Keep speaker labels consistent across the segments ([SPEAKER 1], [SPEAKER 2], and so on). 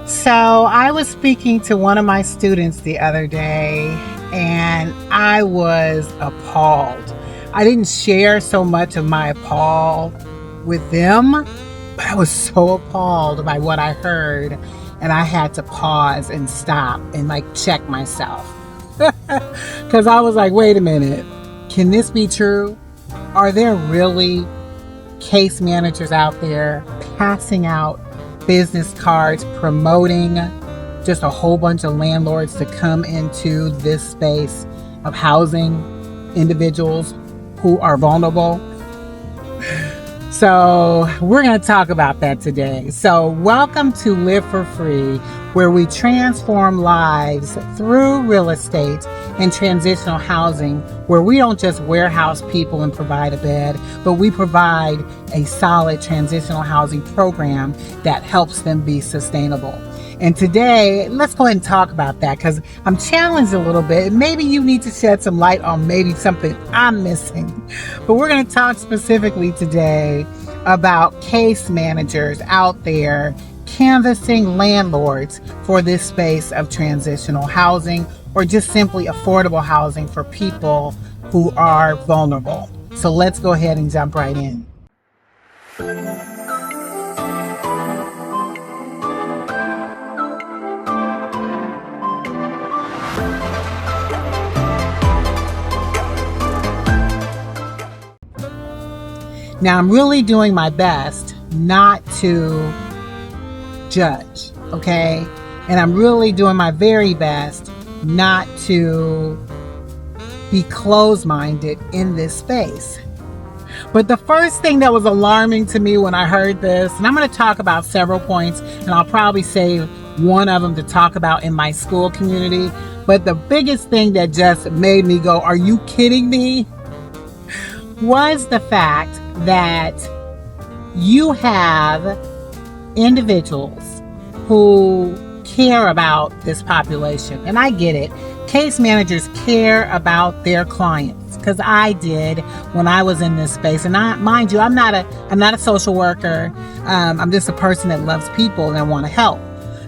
[SPEAKER 1] So I was speaking to one of my students the other day and I was appalled. I didn't share so much of my appall with them, but I was so appalled by what I heard and I had to pause and stop and check myself. Because I was like, wait a minute, can this be true? Are there really case managers out there passing out business cards promoting just a whole bunch of landlords to come into this space of housing individuals who are vulnerable? So we're going to talk about that today. So welcome to Live for Free, where we transform lives through real estate and transitional housing, where we don't just warehouse people and provide a bed, but we provide a solid transitional housing program that helps them be sustainable. And today, let's go ahead and talk about that, because I'm challenged a little bit. Maybe you need to shed some light on maybe something I'm missing. But we're going to talk specifically today about case managers out there canvassing landlords for this space of transitional housing, or just simply affordable housing for people who are vulnerable. So let's go ahead and jump right in. Now, I'm really doing my best not to judge, okay? And I'm really doing my very best not to be closed-minded in this space. But the first thing that was alarming to me when I heard this, and I'm going to talk about several points, and I'll probably save one of them to talk about in my school community, but the biggest thing that just made me go, are you kidding me? Was the fact that you have individuals who care about this population. And I get it. Case managers care about their clients, because I did when I was in this space. And mind you, I'm not a social worker. I'm just a person that loves people and want to help.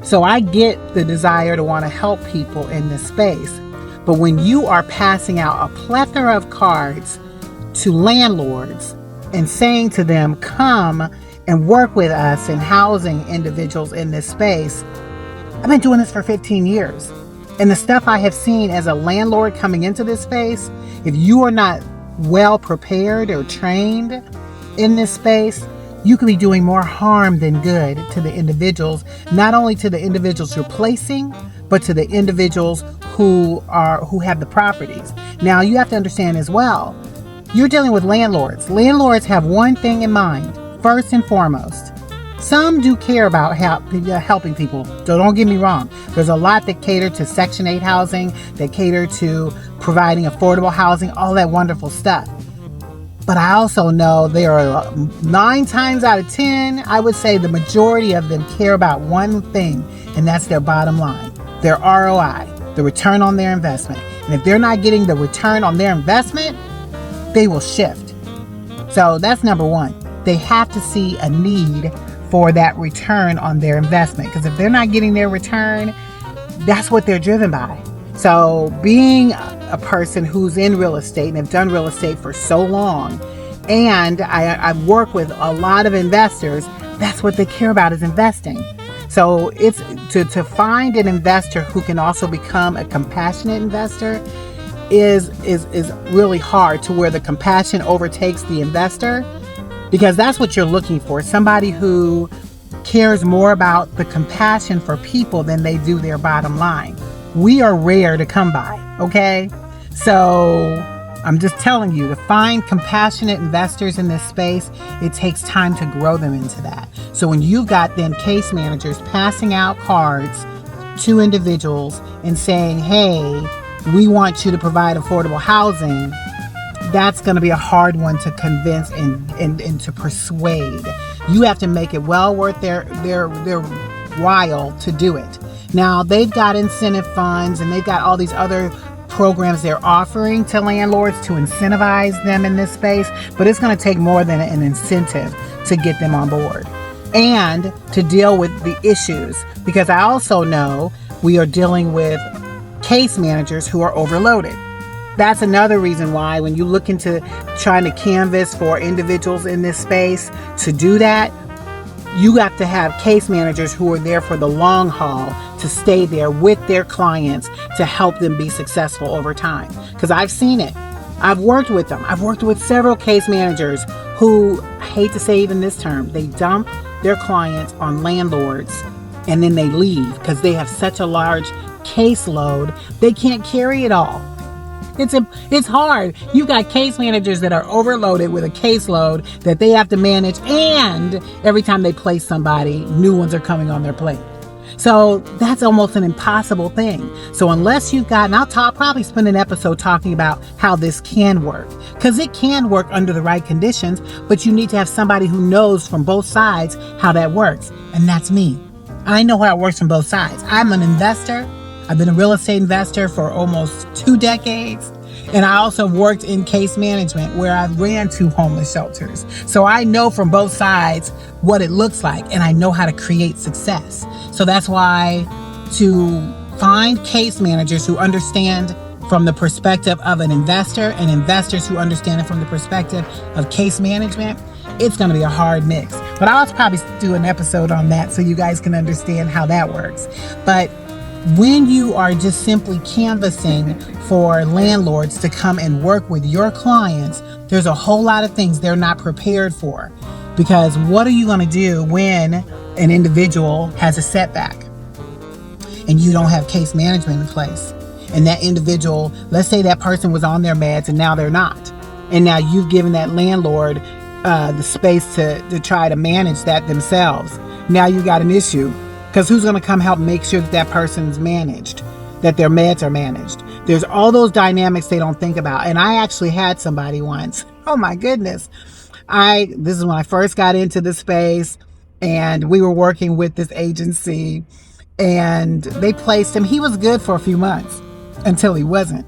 [SPEAKER 1] So I get the desire to want to help people in this space. But when you are passing out a plethora of cards to landlords and saying to them, come and work with us in housing individuals in this space. I've been doing this for 15 years. And the stuff I have seen as a landlord coming into this space, if you are not well prepared or trained in this space, you could be doing more harm than good to the individuals, not only to the individuals you're placing, but to the individuals who have the properties. Now, you have to understand as well, you're dealing with landlords. Landlords have one thing in mind, first and foremost. Some do care about helping people, so don't get me wrong. There's a lot that cater to Section 8 housing, that cater to providing affordable housing, all that wonderful stuff. But I also know there are 9 times out of 10, I would say the majority of them care about one thing, and that's their bottom line, their ROI, the return on their investment. And if they're not getting the return on their investment, they will shift. So that's number one. They have to see a need for that return on their investment, because if they're not getting their return, that's what they're driven by. So being a person who's in real estate and have done real estate for so long, and I work with a lot of investors, that's what they care about, is investing. So it's to find an investor who can also become a compassionate investor is really hard, to where the compassion overtakes the investor, because that's what you're looking for. Somebody who cares more about the compassion for people than they do their bottom line. We are rare to come by, okay? So I'm just telling you, to find compassionate investors in this space, it takes time to grow them into that. So when you've got then case managers passing out cards to individuals and saying, hey, we want you to provide affordable housing, that's going to be a hard one to convince and to persuade. You have to make it well worth their while to do it. Now, they've got incentive funds and they've got all these other programs they're offering to landlords to incentivize them in this space, but it's going to take more than an incentive to get them on board. and to deal with the issues. Because I also know we are dealing with case managers who are overloaded. That's another reason why when you look into trying to canvas for individuals in this space to do that, you have to have case managers who are there for the long haul, to stay there with their clients to help them be successful over time. Because I've seen it. I've worked with them. I've worked with several case managers who, I hate to say even this term, they dump their clients on landlords and then they leave because they have such a large caseload, they can't carry it all. It's hard. You've got case managers that are overloaded with a caseload that they have to manage, and every time they place somebody, new ones are coming on their plate. So that's almost an impossible thing. So unless you've got, and I'll probably spend an episode talking about how this can work, because it can work under the right conditions, but you need to have somebody who knows from both sides how that works. And that's me. I know how it works from both sides. I'm an investor. I've been a real estate investor for almost 2 decades. And I also worked in case management where I ran 2 homeless shelters. So I know from both sides what it looks like, and I know how to create success. So that's why to find case managers who understand from the perspective of an investor and investors who understand it from the perspective of case management, it's going to be a hard mix. But I'll probably do an episode on that so you guys can understand how that works. But when you are just simply canvassing for landlords to come and work with your clients, there's a whole lot of things they're not prepared for. Because what are you going to do when an individual has a setback and you don't have case management in place? And that individual, let's say that person was on their meds and now they're not. And now you've given that landlord the space to try to manage that themselves. Now you got an issue. Because who's going to come help make sure that person's managed, that their meds are managed? There's all those dynamics they don't think about. And I actually had somebody once. Oh my goodness. This is when I first got into the space, and we were working with this agency, and they placed him. He was good for a few months until he wasn't.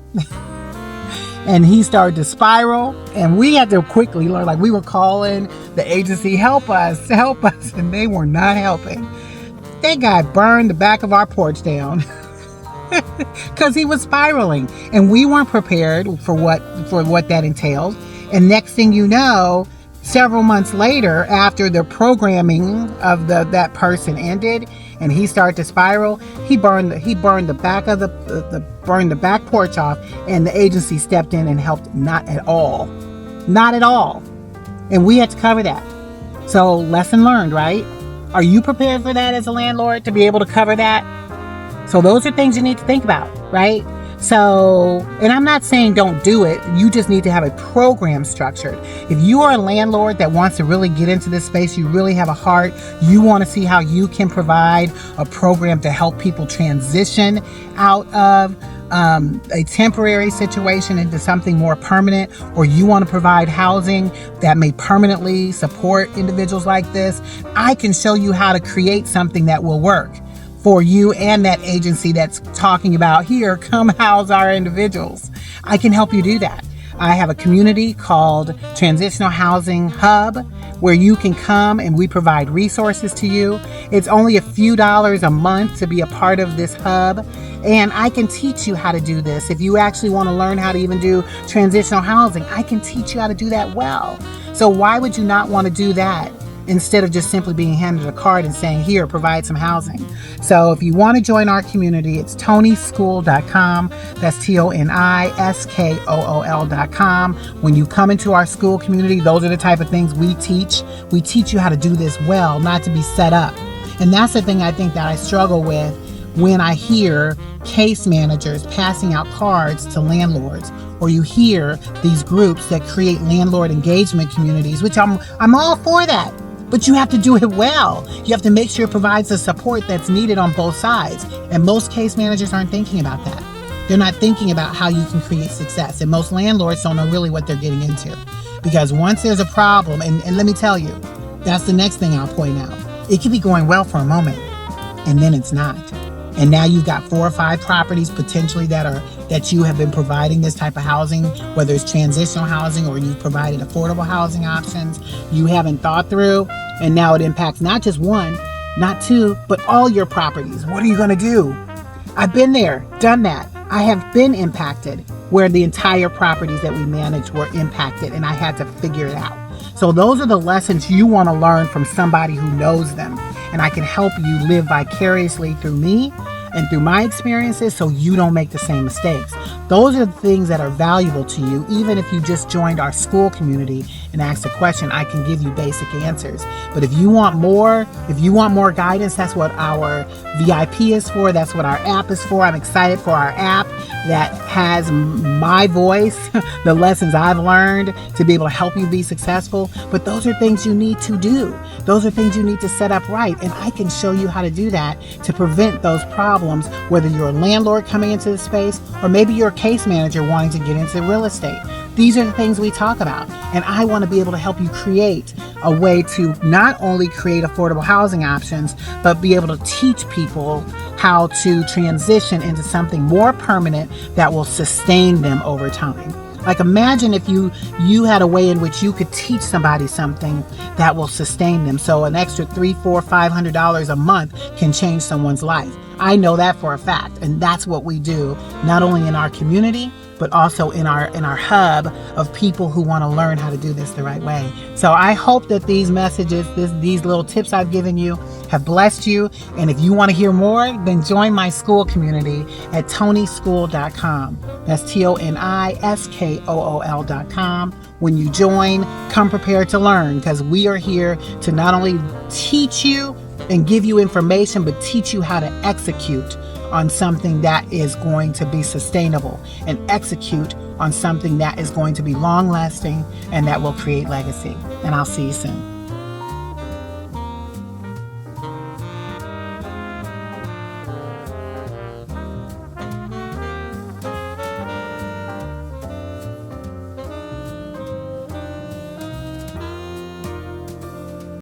[SPEAKER 1] And he started to spiral, and we had to quickly learn, like we were calling the agency, help us, and they were not helping. That guy burned the back of our porch down because he was spiraling, and we weren't prepared for what that entailed. And next thing you know, several months later, after the programming of that person ended, and he started to spiral, he burned the back of burned the back porch off, and the agency stepped in and helped. Not at all, and we had to cover that. So lesson learned, right? Are you prepared for that as a landlord to be able to cover that? So those are things you need to think about, right? So, and I'm not saying don't do it. You just need to have a program structured. If you are a landlord that wants to really get into this space, you really have a heart, you want to see how you can provide a program to help people transition out of a temporary situation into something more permanent, or you want to provide housing that may permanently support individuals like this, I can show you how to create something that will work for you and that agency that's talking about, here, come house our individuals. I can help you do that. I have a community called Transitional Housing Hub where you can come and we provide resources to you. It's only a few dollars a month to be a part of this hub. And I can teach you how to do this. If you actually want to learn how to even do transitional housing, I can teach you how to do that well. So why would you not want to do that instead of just simply being handed a card and saying, here, provide some housing? So if you want to join our community, it's tonyschool.com. That's TONISKOOL.com. When you come into our school community, those are the type of things we teach. We teach you how to do this well, not to be set up. And that's the thing I think that I struggle with when I hear case managers passing out cards to landlords, or you hear these groups that create landlord engagement communities, which I'm all for that. But you have to do it well. You have to make sure it provides the support that's needed on both sides. And most case managers aren't thinking about that. They're not thinking about how you can create success. And most landlords don't know really what they're getting into. Because once there's a problem, and let me tell you, that's the next thing I'll point out. It can be going well for a moment, and then it's not. And now you've got 4 or 5 properties potentially that you have been providing this type of housing, whether it's transitional housing or you've provided affordable housing options you haven't thought through. And now it impacts not just one, not two, but all your properties. What are you going to do? I've been there, done that. I have been impacted where the entire properties that we managed were impacted, and I had to figure it out. So those are the lessons you want to learn from somebody who knows them. And I can help you live vicariously through me and through my experiences so you don't make the same mistakes. Those are the things that are valuable to you. Even if you just joined our school community and asked a question, I can give you basic answers. But if you want more guidance, that's what our VIP is for. That's what our app is for. I'm excited for our app that has my voice, the lessons I've learned to be able to help you be successful. But those are things you need to do. Those are things you need to set up right. And I can show you how to do that to prevent those problems, whether you're a landlord coming into the space or maybe you're a case manager wanting to get into real estate. These are the things we talk about. And I want to be able to help you create a way to not only create affordable housing options, but be able to teach people how to transition into something more permanent that will sustain them over time. Like imagine if you had a way in which you could teach somebody something that will sustain them. So an extra $300, $400, $500 a month can change someone's life. I know that for a fact. And that's what we do, not only in our community, but also in our hub of people who want to learn how to do this the right way. So I hope that these messages, these little tips I've given you have blessed you. And if you want to hear more, then join my school community at tonyschool.com. That's TONISKOOL.com. When you join, come prepared to learn, because we are here to not only teach you and give you information, but teach you how to execute on something that is going to be sustainable and execute on something that is going to be long lasting and that will create legacy. And I'll see you soon.